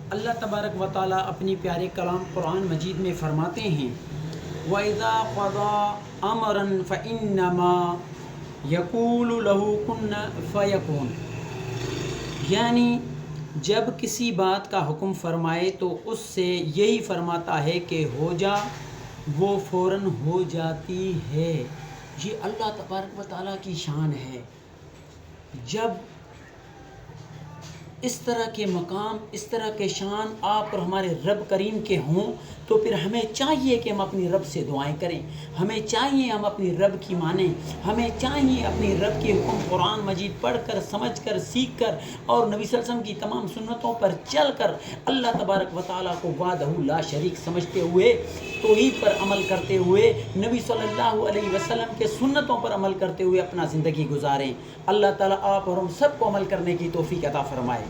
अल्लाह तबारक व तआला अपनी प्यारे कलाम कुरान मजीद में फ़रमाते हैं, वइज़ा क़ज़ा अमरन फ़इन्नमा यक़ूलु लहू कुन फ़यकून। यानी जब किसी बात का हुक्म फरमाए तो उससे यही फरमाता है कि हो जा, वो फ़ौरन हो जाती है। ये अल्लाह तबारक व तआला की शान है। जब इस तरह के मकाम, इस तरह के शान आप और हमारे रब करीम के हों तो फिर हमें चाहिए कि हम अपनी रब से दुआएं करें, हमें चाहिए हम अपनी रब की मानें, हमें चाहिए अपनी रब के हुक्म कुरान मजीद पढ़कर, समझकर, सीखकर और नबी सल्लल्लाहु अलैहि वसल्लम की तमाम सुन्नतों पर चलकर अल्लाह तबारक व तआला को वाहदहू ला शरीक समझते हुए, तौहीद पर अमल करते हुए, नबी सल्लल्लाहु अलैहि वसल्लम के सुन्नतों पर अमल करते हुए अपना ज़िंदगी गुजारें। अल्लाह ताला आप और हम सबको अमल करने की तौफीक अता फरमाए।